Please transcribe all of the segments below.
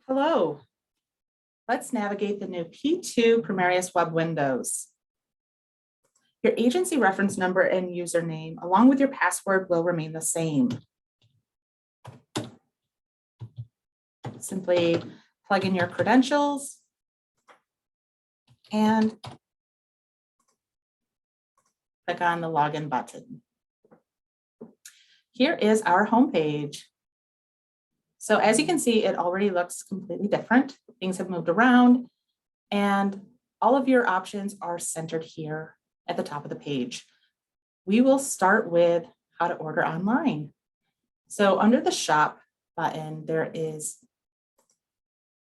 Hello. Let's navigate the new P2 Primarius Web Windows. Your agency reference number and username, along with your password, will remain the same. Simply plug in your credentials and click on the login button. Here is our homepage. So as you can see, it already looks completely different. Things have moved around and all of your options are centered here at the top of the page. We will start with how to order online. So under the shop button, there is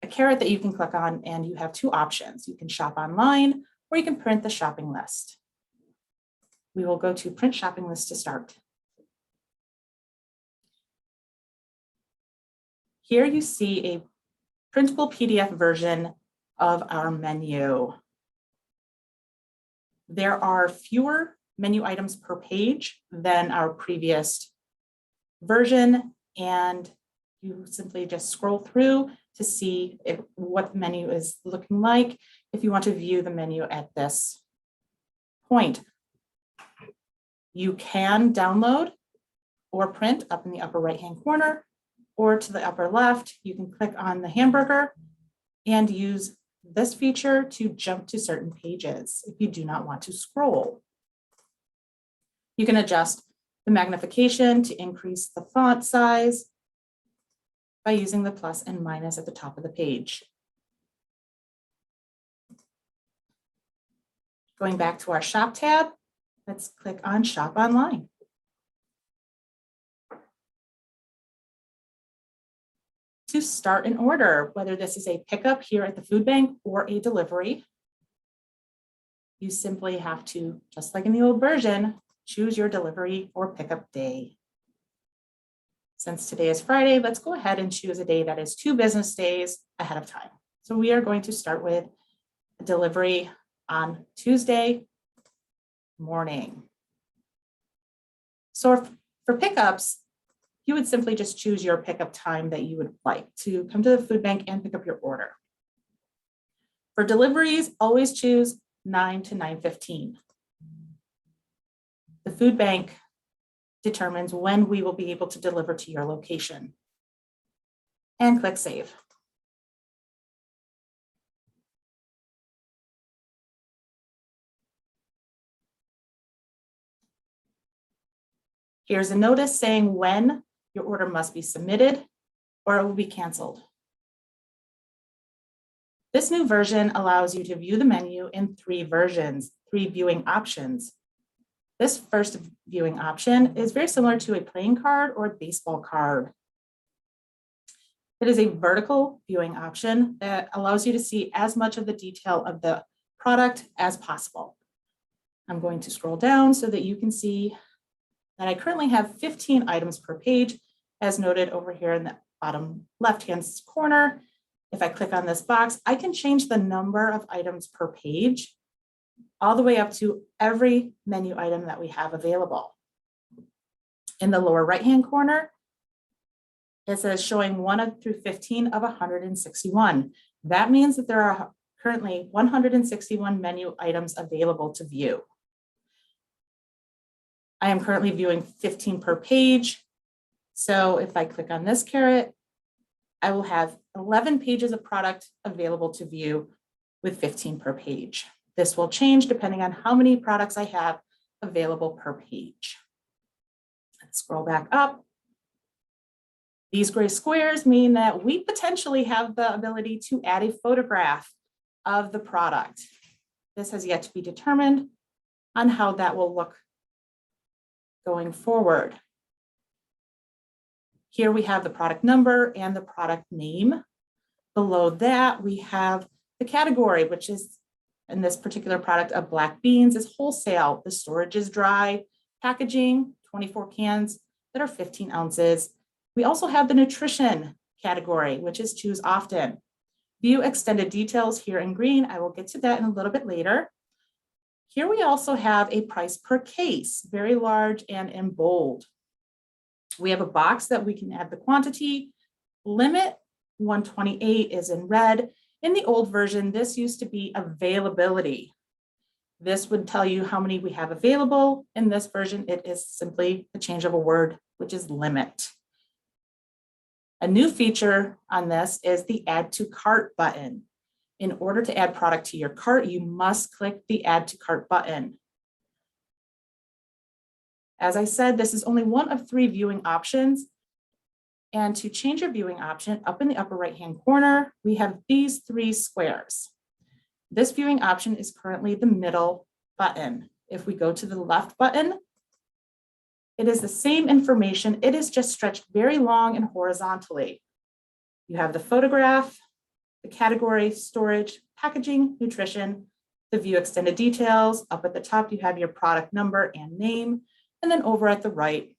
a caret that you can click on and you have two options. You can shop online or you can print the shopping list. We will go to print shopping list to start. Here you see a printable PDF version of our menu. There are fewer menu items per page than our previous version, and you simply just scroll through to see what the menu is looking like if you want to view the menu at this point. You can download or print up in the upper right-hand corner, or to the upper left, you can click on the hamburger and use this feature to jump to certain pages if you do not want to scroll. You can adjust the magnification to increase the font size by using the plus and minus at the top of the page. Going back to our shop tab, let's click on shop online. To start an order, whether this is a pickup here at the food bank or a delivery, you simply have to, just like in the old version, choose your delivery or pickup day. Since today is Friday, let's go ahead and choose a day that is 2 business days ahead of time. So we are going to start with a delivery on Tuesday morning. So for pickups, you would simply just choose your pickup time that you would like to come to the food bank and pick up your order. For deliveries, always choose 9 to 9:15. The food bank determines when we will be able to deliver to your location. And click Save. Here's a notice saying when your order must be submitted or it will be canceled. This new version allows you to view the menu in 3 versions, 3 viewing options. This first viewing option is very similar to a playing card or a baseball card. It is a vertical viewing option that allows you to see as much of the detail of the product as possible. I'm going to scroll down so that you can see that I currently have 15 items per page, as noted over here in the bottom left-hand corner. If I click on this box, I can change the number of items per page all the way up to every menu item that we have available. In the lower right-hand corner, it says showing 1 through 15 of 161. That means that there are currently 161 menu items available to view. I am currently viewing 15 per page. So if I click on this caret, I will have 11 pages of product available to view with 15 per page. This will change depending on how many products I have available per page. Let's scroll back up. These gray squares mean that we potentially have the ability to add a photograph of the product. This has yet to be determined on how that will look going forward. Here we have the product number and the product name. Below that, we have the category, which is in this particular product of black beans is wholesale. The storage is dry. Packaging, 24 cans that are 15 ounces. We also have the nutrition category, which is choose often. View extended details here in green. I will get to that in a little bit later. Here we also have a price per case, very large and in bold. We have a box that we can add the quantity, limit 128 is in red. In the old version, this used to be availability. This would tell you how many we have available. In this version, it is simply a change of a word, which is limit. A new feature on this is the Add to Cart button. In order to add product to your cart, you must click the Add to Cart button. As I said, this is only one of 3 viewing options. And to change your viewing option, up in the upper right-hand corner, we have these 3 squares. This viewing option is currently the middle button. If we go to the left button, it is the same information. It is just stretched very long and horizontally. You have the photograph, the category, storage, packaging, nutrition, the view extended details. Up at the top, you have your product number and name. And then over at the right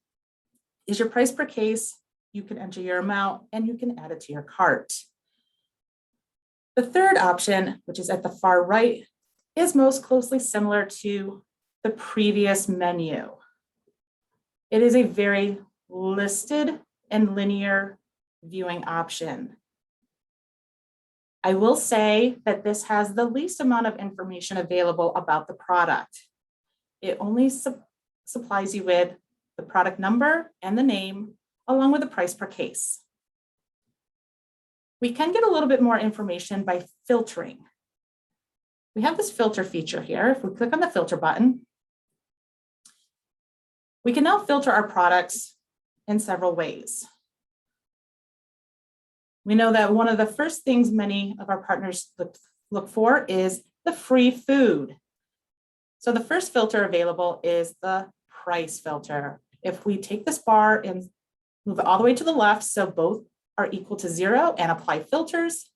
is your price per case. You can enter your amount and you can add it to your cart. The third option, which is at the far right, is most closely similar to the previous menu. It is a very listed and linear viewing option. I will say that this has the least amount of information available about the product. It only supplies you with the product number and the name, along with the price per case. We can get a little bit more information by filtering. We have this filter feature here. If we click on the filter button, we can now filter our products in several ways. We know that one of the first things many of our partners look for is the free food. So the first filter available is the price filter. If we take this bar and move it all the way to the left, so both are equal to 0 and apply filters,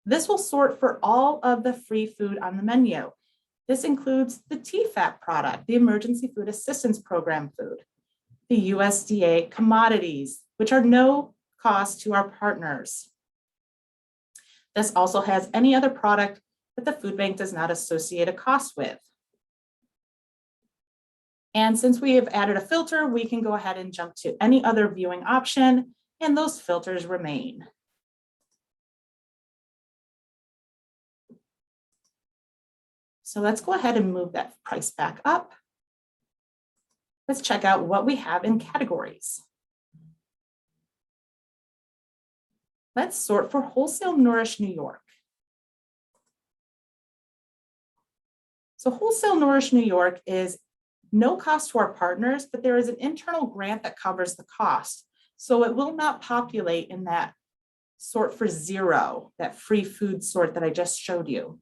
this will sort for all of the free food on the menu. This includes the TFAP product, the Emergency Food Assistance Program food, the USDA commodities, which are no cost to our partners. This also has any other product that the food bank does not associate a cost with. And since we have added a filter, we can go ahead and jump to any other viewing option, and those filters remain. So let's go ahead and move that price back up. Let's check out what we have in categories. Let's sort for Wholesale Nourish New York. So Wholesale Nourish New York is no cost to our partners, but there is an internal grant that covers the cost. So it will not populate in that sort for 0, that free food sort that I just showed you,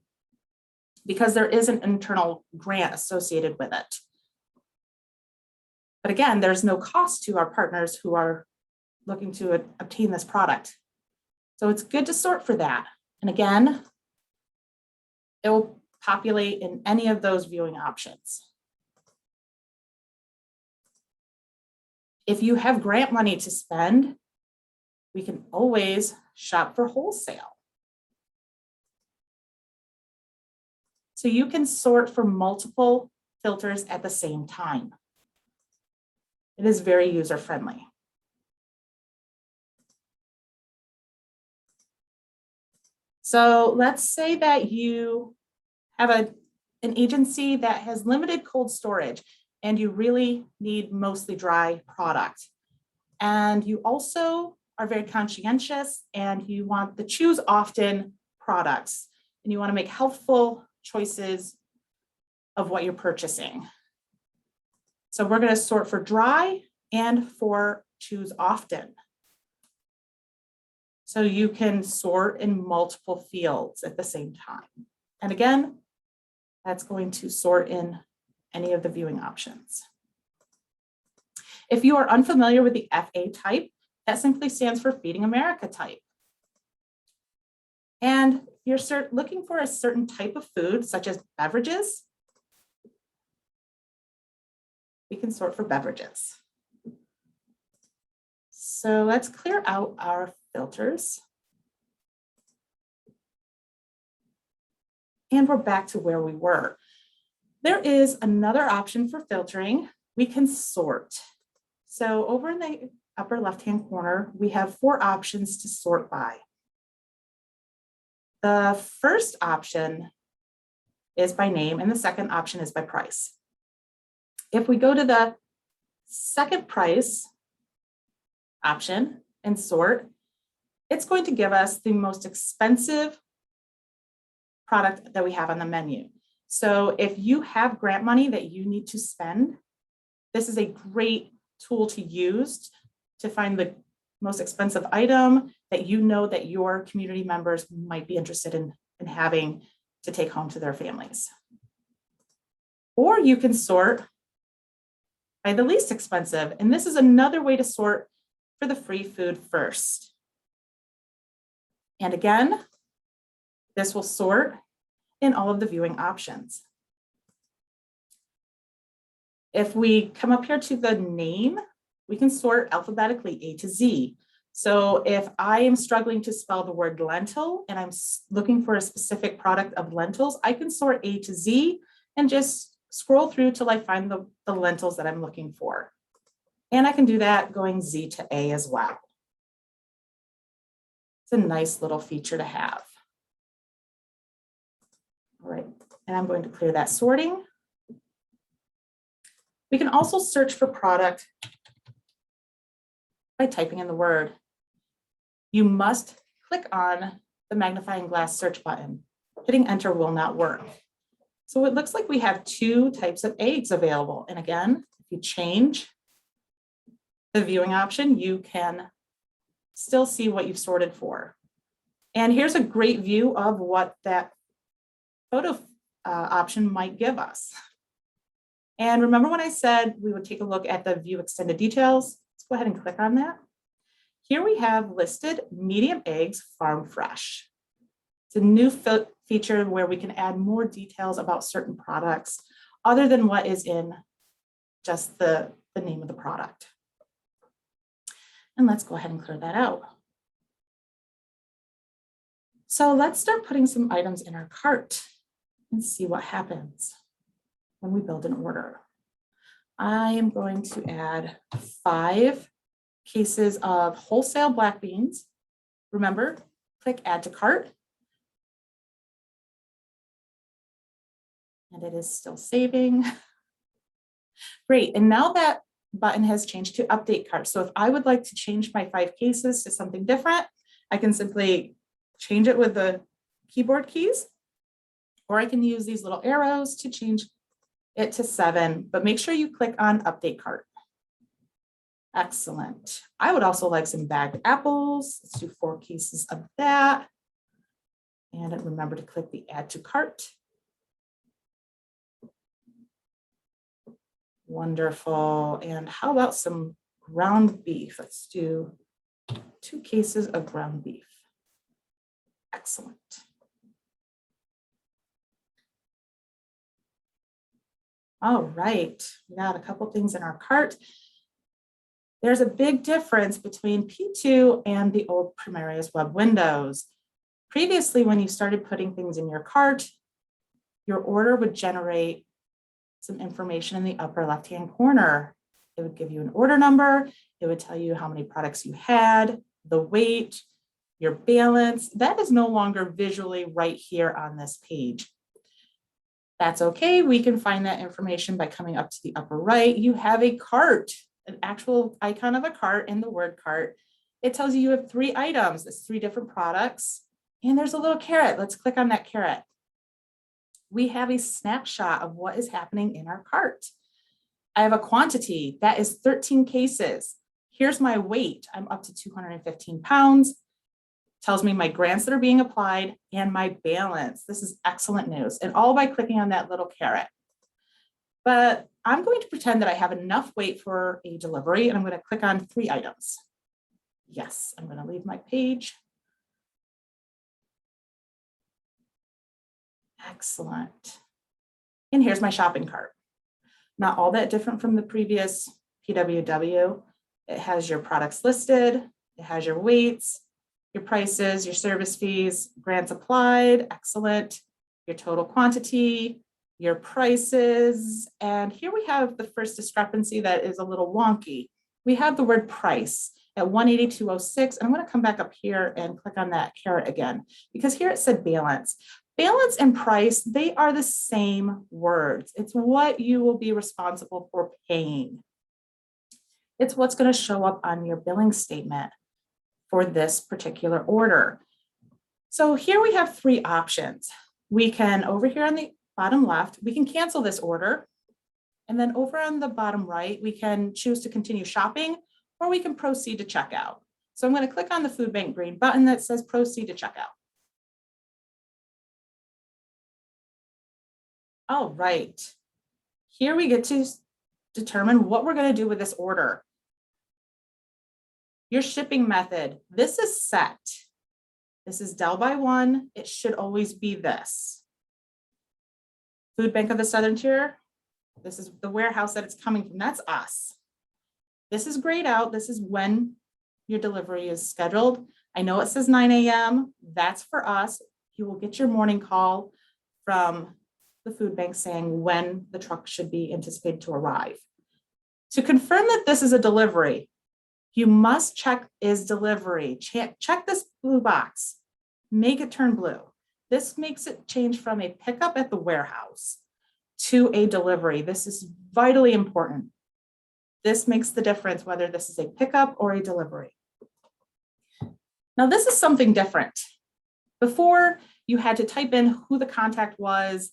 because there is an internal grant associated with it. But again, there's no cost to our partners who are looking to obtain this product. So it's good to sort for that. And again, it will populate in any of those viewing options. If you have grant money to spend, we can always shop for wholesale. So you can sort for multiple filters at the same time. It is very user-friendly. So let's say that you have an agency that has limited cold storage and you really need mostly dry product. And you also are very conscientious and you want the choose often products and you want to make healthful choices of what you're purchasing. So we're going to sort for dry and for choose often. So you can sort in multiple fields at the same time. And again, that's going to sort in any of the viewing options. If you are unfamiliar with the FA type, that simply stands for Feeding America type. And if you're looking for a certain type of food, such as beverages, we can sort for beverages. So let's clear out our filters. And we're back to where we were. There is another option for filtering. We can sort. So over in the upper left-hand corner, we have 4 options to sort by. The first option is by name, and the second option is by price. If we go to the second price option and sort, it's going to give us the most expensive product that we have on the menu. So if you have grant money that you need to spend, this is a great tool to use to find the most expensive item that you know that your community members might be interested in having to take home to their families. Or you can sort by the least expensive, and this is another way to sort for the free food first. And again, this will sort in all of the viewing options. If we come up here to the name, we can sort alphabetically A to Z. So if I am struggling to spell the word lentil and I'm looking for a specific product of lentils, I can sort A to Z and just scroll through till I find the lentils that I'm looking for. And I can do that going Z to A as well. It's a nice little feature to have. All right, and I'm going to clear that sorting. We can also search for product by typing in the word. You must click on the magnifying glass search button. Hitting enter will not work. So it looks like we have 2 types of eggs available. And again, if you change the viewing option, you can still see what you've sorted for. And here's a great view of what that photo option might give us. And remember when I said we would take a look at the view extended details? Let's go ahead and click on that. Here we have listed medium eggs, farm fresh. It's a new feature where we can add more details about certain products other than what is in just the name of the product. And let's go ahead and clear that out. So let's start putting some items in our cart and see what happens when we build an order. I am going to add 5 cases of wholesale black beans. Remember, click add to cart. And it is still saving. Great, and now that button has changed to update cart. So if I would like to change my 5 cases to something different, I can simply change it with the keyboard keys, or I can use these little arrows to change it to 7, but make sure you click on update cart. Excellent. I would also like some bagged apples. Let's do 4 cases of that. And remember to click the add to cart. Wonderful. And how about some ground beef? Let's do 2 cases of ground beef. Excellent. All right, we got a couple things in our cart. There's a big difference between P2 and the old Primarius Web Windows. Previously, when you started putting things in your cart, your order would generate some information in the upper left-hand corner. It would give you an order number. It would tell you how many products you had, the weight, your balance. That is no longer visually right here on this page. That's okay. We can find that information by coming up to the upper right. You have a cart, an actual icon of a cart in the word cart. It tells you have 3 items. It's 3 different products. And there's a little caret. Let's click on that caret. We have a snapshot of what is happening in our cart. I have a quantity that is 13 cases. Here's my weight. I'm up to 215 pounds. Tells me my grants that are being applied and my balance. This is excellent news, and all by clicking on that little caret. But I'm going to pretend that I have enough weight for a delivery, and I'm going to click on 3 items. Yes, I'm going to leave my page. Excellent. And here's my shopping cart. Not all that different from the previous PWW. It has your products listed. It has your weights, your prices, your service fees, grants applied, excellent, your total quantity, your prices. And here we have the first discrepancy that is a little wonky. we have the word price at 182.06. And I'm going to come back up here and click on that caret again, because here it said balance. Balance and price, they are the same words. It's what you will be responsible for paying. It's what's going to show up on your billing statement for this particular order. So here we have three options. We can, over here on the bottom left, we can cancel this order. And then over on the bottom right, we can choose to continue shopping, or we can proceed to checkout. So I'm going to click on the food bank green button that says proceed to checkout. All right, here we get to determine what we're going to do with this order. Your shipping method, this is set. This is Del by 1. It should always be this. Food Bank of the Southern Tier, this is the warehouse that it's coming from. That's us. This is grayed out. This is when your delivery is scheduled. I know it says 9 a.m. That's for us. You will get your morning call from the food bank saying when the truck should be anticipated to arrive. To confirm that this is a delivery, you must check is delivery. Check this blue box. Make it turn blue. This makes it change from a pickup at the warehouse to a delivery. This is vitally important. This makes the difference whether this is a pickup or a delivery. Now, this is something different. Before, you had to type in who the contact was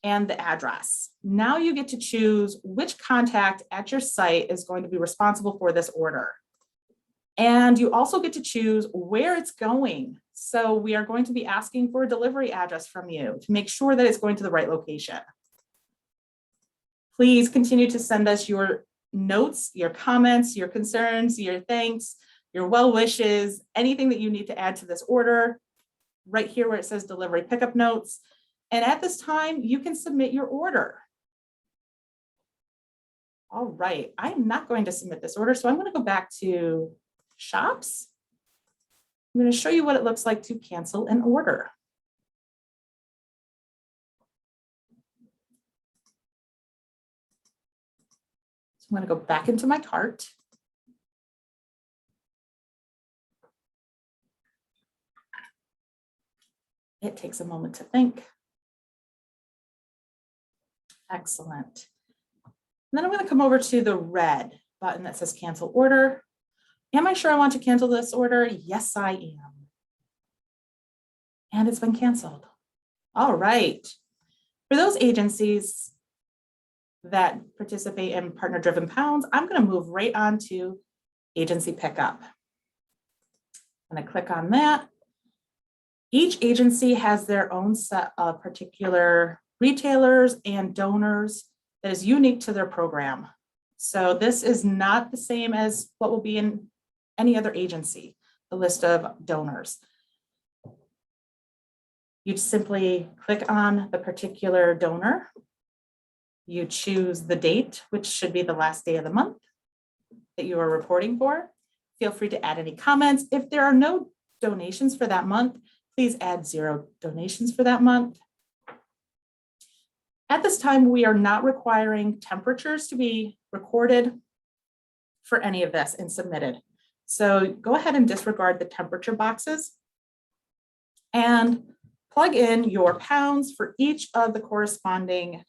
and the address. Now you get to choose which contact at your site is going to be responsible for this order. And you also get to choose where it's going. So we are going to be asking for a delivery address from you to make sure that it's going to the right location. Please continue to send us your notes, your comments, your concerns, your thanks, your well wishes, anything that you need to add to this order, right here where it says delivery pickup notes. And at this time, you can submit your order. All right, I'm not going to submit this order, so I'm going to go back to shops. I'm going to show you what it looks like to cancel an order. So I'm going to go back into my cart. It takes a moment to think. Excellent. And then I'm going to come over to the red button that says cancel order. Am I sure I want to cancel this order? Yes, I am. And it's been canceled. All right. For those agencies that participate in partner-driven pounds, I'm going to move right on to agency pickup. I'm going to click on that. Each agency has their own set of particular retailers and donors that is unique to their program. So this is not the same as what will be in any other agency, the list of donors. You simply click on the particular donor. You choose the date, which should be the last day of the month that you are reporting for. Feel free to add any comments. If there are no donations for that month, please add 0 donations for that month. At this time, we are not requiring temperatures to be recorded for any of this and submitted. So go ahead and disregard the temperature boxes and plug in your pounds for each of the corresponding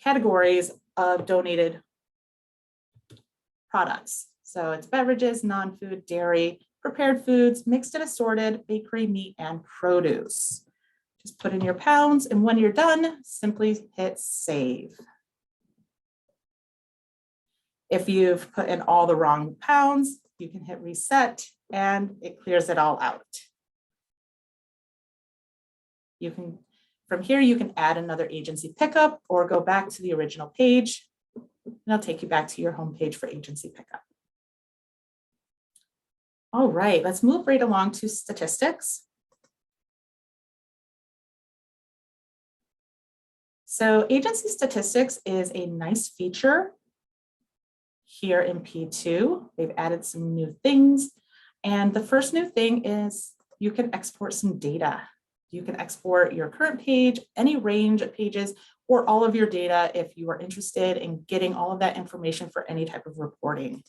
categories of donated products. So it's beverages, non-food, dairy, prepared foods, mixed and assorted, bakery, meat, and produce. Just put in your pounds, and when you're done, simply hit save. If you've put in all the wrong pounds, you can hit reset and it clears it all out. You can, from here, you can add another agency pickup or go back to the original page, and it'll take you back to your home page for agency pickup. All right, let's move right along to statistics. So agency statistics is a nice feature here in P2. They've added some new things. And the first new thing is you can export some data. You can export your current page, any range of pages, or all of your data if you are interested in getting all of that information for any type of reporting.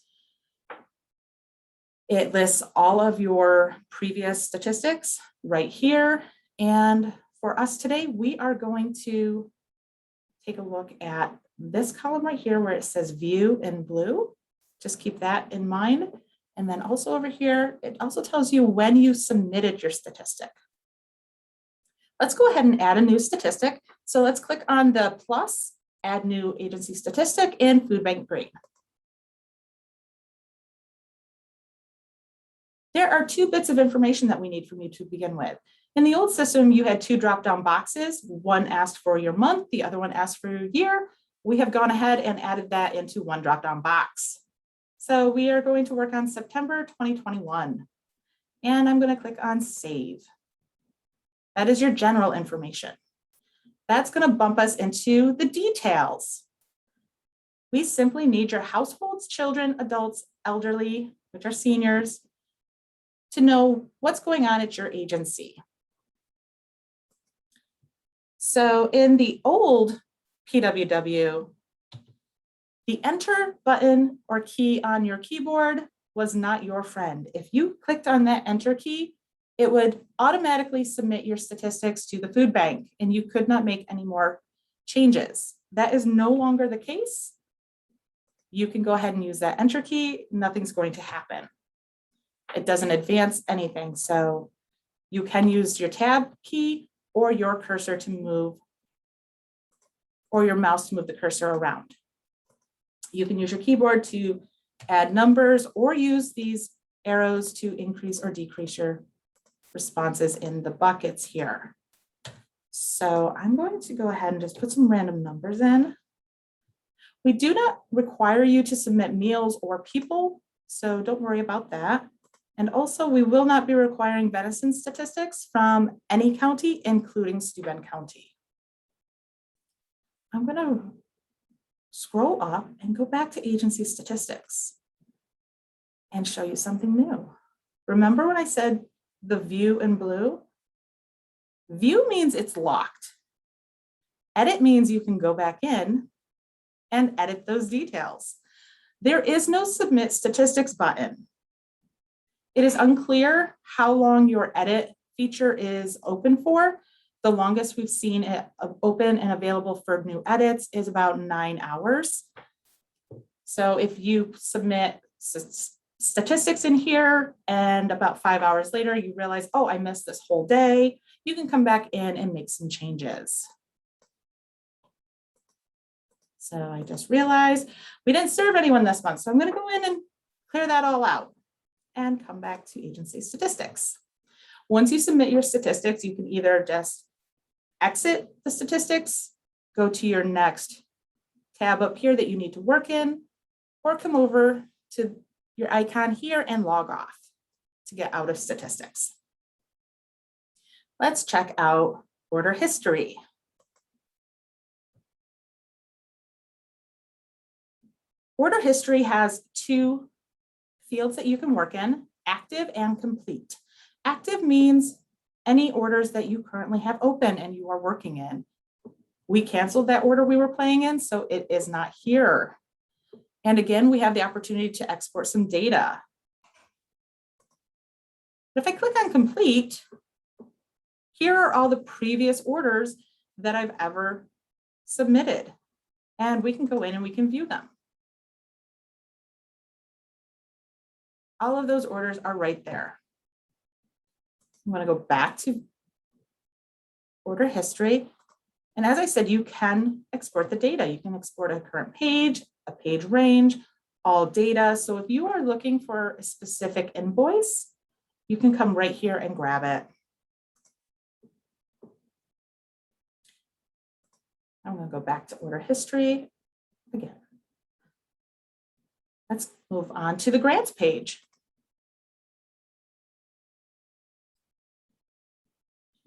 It lists all of your previous statistics right here. And for us today, we are going to take a look at this column right here where it says view in blue. Just keep that in mind. And then also over here, it also tells you when you submitted your statistic. Let's go ahead and add a new statistic. So let's click on the plus, add new agency statistic in Food Bank Green. There are two bits of information that we need from you to begin with. In the old system, you had two drop-down boxes. One asked for your month, the other one asked for your year. We have gone ahead and added that into one drop-down box. So we are going to work on September 2021. And I'm going to click on Save. That is your general information. That's going to bump us into the details. We simply need your households, children, adults, elderly, which are seniors, to know what's going on at your agency. So in the old PWW, the enter button or key on your keyboard was not your friend. If you clicked on that enter key, it would automatically submit your statistics to the food bank and you could not make any more changes. That is no longer the case. You can go ahead and use that enter key. Nothing's going to happen. It doesn't advance anything. So you can use your tab key or your cursor to move, or your mouse to move the cursor around. You can use your keyboard to add numbers or use these arrows to increase or decrease your responses in the buckets here. So I'm going to go ahead and just put some random numbers in. We do not require you to submit meals or people, so don't worry about that. And also, we will not be requiring venison statistics from any county, including Steuben County. I'm going to scroll up and go back to agency statistics and show you something new. Remember when I said the view in blue? View means it's locked. Edit means you can go back in and edit those details. There is no submit statistics button. It is unclear how long your edit feature is open for. The longest we've seen it open and available for new edits is about 9 hours. So if you submit statistics in here and about 5 hours later, you realize, oh, I missed this whole day, you can come back in and make some changes. So I just realized we didn't serve anyone this month. So I'm going to go in and clear that all out and come back to agency statistics. Once you submit your statistics, you can either just exit the statistics, go to your next tab up here that you need to work in, or come over to your icon here and log off to get out of statistics. Let's check out order history. Order history has two fields that you can work in, active and complete. Active means any orders that you currently have open and you are working in. We canceled that order we were playing in, so it is not here. And again, we have the opportunity to export some data. But if I click on complete, here are all the previous orders that I've ever submitted. And we can go in and we can view them. All of those orders are right there. I'm going to go back to order history. And as I said, you can export the data. You can export a current page, a page range, all data. So if you are looking for a specific invoice, you can come right here and grab it. I'm going to go back to order history again. Let's move on to the grants page.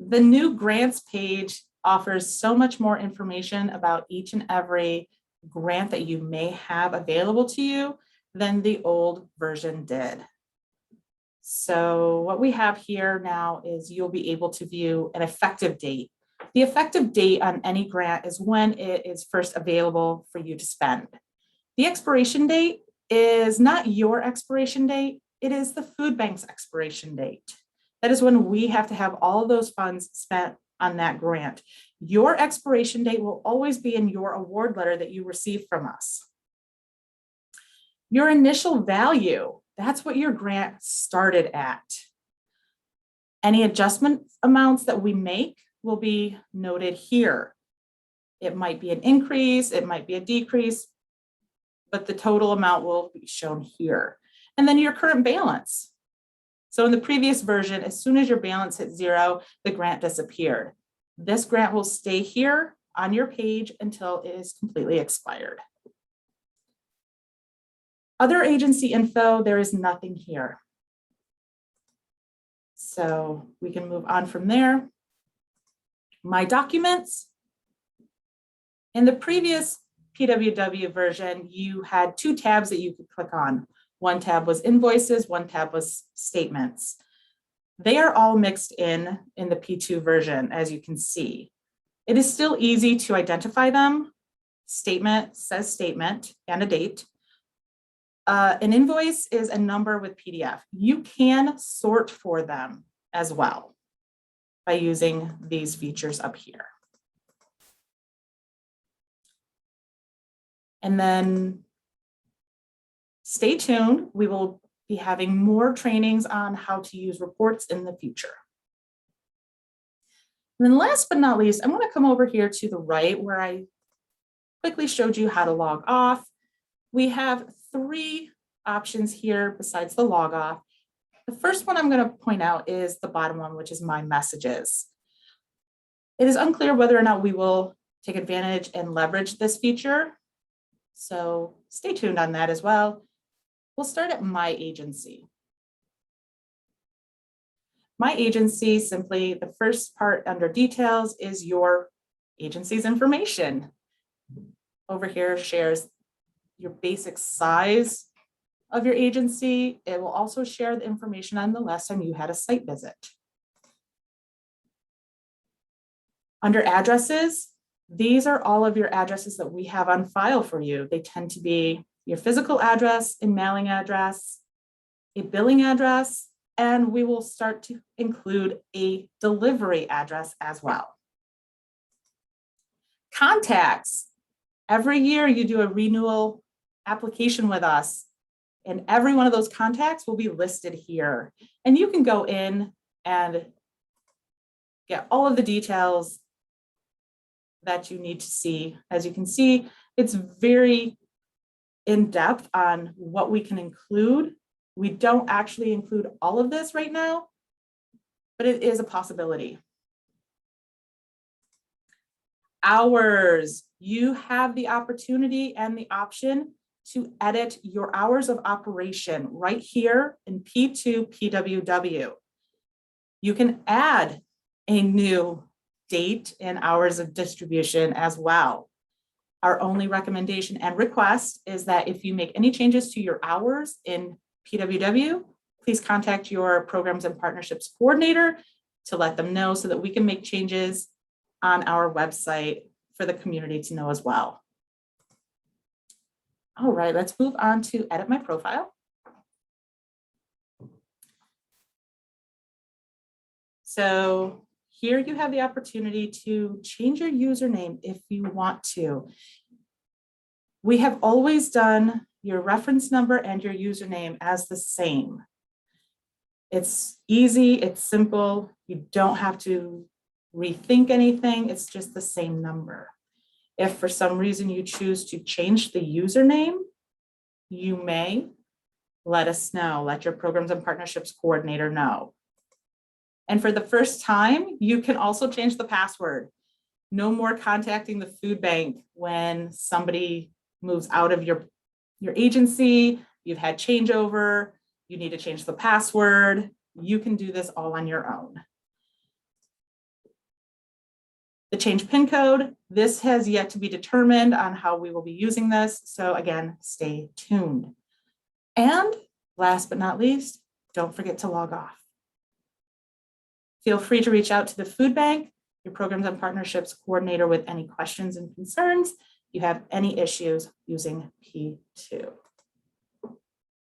The new grants page offers so much more information about each and every grant that you may have available to you than the old version did. So what we have here now is you'll be able to view an effective date. The effective date on any grant is when it is first available for you to spend. The expiration date is not your expiration date, it is the food bank's expiration date. That is when we have to have all of those funds spent on that grant. Your expiration date will always be in your award letter that you receive from us. Your initial value, that's what your grant started at. Any adjustment amounts that we make will be noted here. It might be an increase, it might be a decrease, but the total amount will be shown here. And then your current balance. So in the previous version, as soon as your balance hit 0, the grant disappeared. This grant will stay here on your page until it is completely expired. Other agency info, there is nothing here. So we can move on from there. My documents. In the previous PWW version, you had 2 tabs that you could click on. One tab was invoices, one tab was statements. They are all mixed in the P2 version, as you can see. It is still easy to identify them. Statement says statement and a date. An invoice is a number with PDF. You can sort for them as well by using these features up here. And then stay tuned. We will be having more trainings on how to use reports in the future. And then last but not least, I'm going to come over here to the right where I quickly showed you how to log off. We have 3 options here besides the log off. The first one I'm going to point out is the bottom one, which is my messages. It is unclear whether or not we will take advantage and leverage this feature. So stay tuned on that as well. We'll start at my agency. My agency, simply the first part under details is your agency's information. Over here shares your basic size of your agency. It will also share the information on the last time you had a site visit. Under addresses, these are all of your addresses that we have on file for you. They tend to be your physical address, a mailing address, a billing address, and we will start to include a delivery address as well. Contacts. Every year you do a renewal application with us, and every one of those contacts will be listed here. And you can go in and get all of the details that you need to see. As you can see, it's very in-depth on what we can include. We don't actually include all of this right now, but it is a possibility. Hours. You have the opportunity and the option to edit your hours of operation right here in P2 PWW. You can add a new date and hours of distribution as well. Our only recommendation and request is that if you make any changes to your hours in PWW, please contact your programs and partnerships coordinator to let them know so that we can make changes on our website for the community to know as well. All right, let's move on to edit my profile. So here you have the opportunity to change your username if you want to. We have always done your reference number and your username as the same. It's easy, it's simple. You don't have to rethink anything. It's just the same number. If for some reason you choose to change the username, you may let us know, let your programs and partnerships coordinator know. And for the first time, you can also change the password. No more contacting the food bank when somebody moves out of your agency, you've had changeover, you need to change the password. You can do this all on your own. The change PIN code, this has yet to be determined on how we will be using this. So again, stay tuned. And last but not least, Don't forget to log off. Feel free to reach out to the food bank, your programs and partnerships coordinator, with any questions and concerns. If you have any issues using P2.